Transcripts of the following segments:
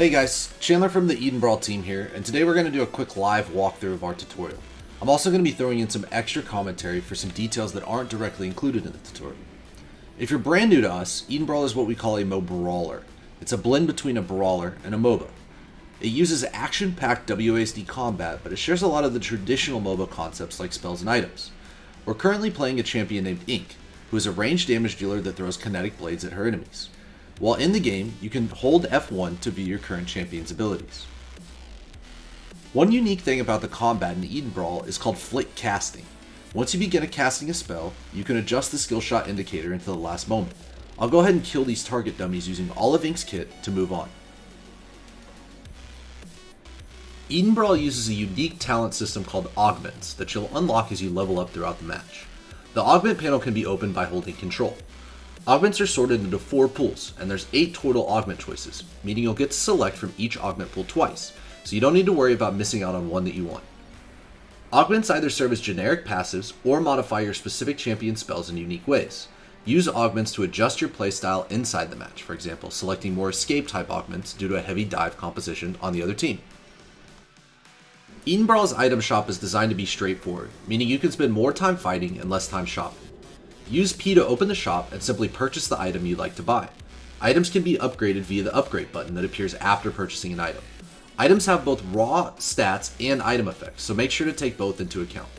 Hey guys, Chandler from the Edenbrawl team here, and today we're going to do a quick live walkthrough of our tutorial. I'm also going to be throwing in some extra commentary for some details that aren't directly included in the tutorial. If you're brand new to us, Edenbrawl is what we call a Mobrawler. It's a blend between a brawler and a MOBA. It uses action-packed WASD combat, but it shares a lot of the traditional MOBA concepts like spells and items. We're currently playing a champion named Ink, who is a ranged damage dealer that throws kinetic blades at her enemies. While in the game, you can hold F1 to view your current champion's abilities. One unique thing about the combat in Edenbrawl is called flick casting. Once you begin casting a spell, you can adjust the skill shot indicator until the last moment. I'll go ahead and kill these target dummies using all of Ink's kit to move on. Edenbrawl uses a unique talent system called Augments that you'll unlock as you level up throughout the match. The Augment panel can be opened by holding Control. Augments are sorted into 4 pools, and there's 8 total augment choices, meaning you'll get to select from each augment pool twice, so you don't need to worry about missing out on one that you want. Augments either serve as generic passives or modify your specific champion spells in unique ways. Use augments to adjust your playstyle inside the match, for example, selecting more escape type augments due to a heavy dive composition on the other team. Edenbrawl's item shop is designed to be straightforward, meaning you can spend more time fighting and less time shopping. Use P to open the shop and simply purchase the item you'd like to buy. Items can be upgraded via the upgrade button that appears after purchasing an item. Items have both raw stats and item effects, so make sure to take both into account.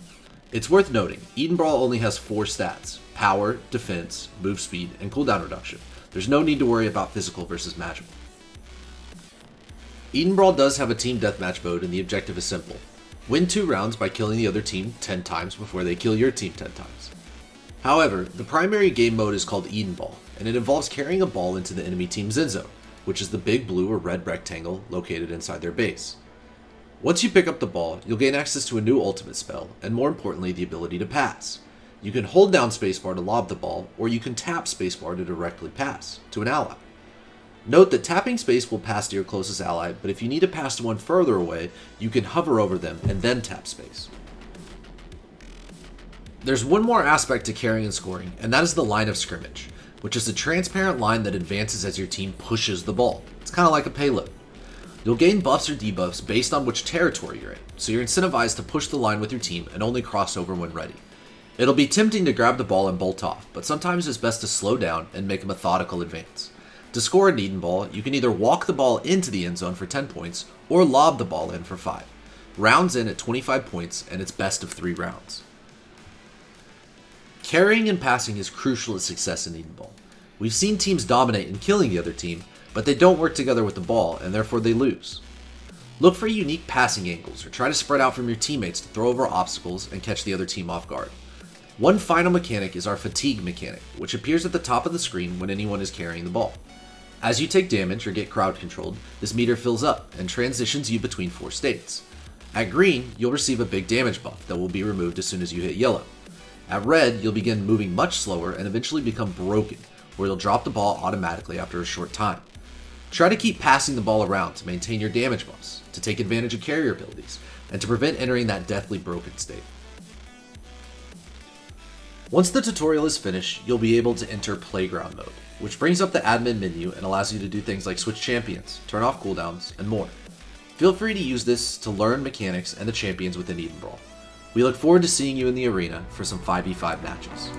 It's worth noting, Edenbrawl only has 4 stats: power, defense, move speed, and cooldown reduction. There's no need to worry about physical versus magical. Edenbrawl does have a team deathmatch mode, and the objective is simple. Win 2 rounds by killing the other team 10 times before they kill your team 10 times. However, the primary game mode is called Edenball, and it involves carrying a ball into the enemy team's end zone, which is the big blue or red rectangle located inside their base. Once you pick up the ball, you'll gain access to a new ultimate spell, and more importantly, the ability to pass. You can hold down spacebar to lob the ball, or you can tap spacebar to directly pass to an ally. Note that tapping space will pass to your closest ally, but if you need to pass to one further away, you can hover over them and then tap space. There's one more aspect to carrying and scoring, and that is the line of scrimmage, which is a transparent line that advances as your team pushes the ball. It's kind of like a payload. You'll gain buffs or debuffs based on which territory you're in, so you're incentivized to push the line with your team and only cross over when ready. It'll be tempting to grab the ball and bolt off, but sometimes it's best to slow down and make a methodical advance. To score an Edenball, you can either walk the ball into the end zone for 10 points or lob the ball in for 5. Rounds in at 25 points, and it's best of 3 rounds. Carrying and passing is crucial to success in Edenbrawl. We've seen teams dominate in killing the other team, but they don't work together with the ball, and therefore they lose. Look for unique passing angles, or try to spread out from your teammates to throw over obstacles and catch the other team off guard. One final mechanic is our fatigue mechanic, which appears at the top of the screen when anyone is carrying the ball. As you take damage or get crowd controlled, this meter fills up and transitions you between 4 states. At green, you'll receive a big damage buff that will be removed as soon as you hit yellow. At red, you'll begin moving much slower and eventually become broken, where you'll drop the ball automatically after a short time. Try to keep passing the ball around to maintain your damage buffs, to take advantage of carrier abilities, and to prevent entering that deathly broken state. Once the tutorial is finished, you'll be able to enter Playground mode, which brings up the admin menu and allows you to do things like switch champions, turn off cooldowns, and more. Feel free to use this to learn mechanics and the champions within Edenbrawl. We look forward to seeing you in the arena for some 5v5 matches.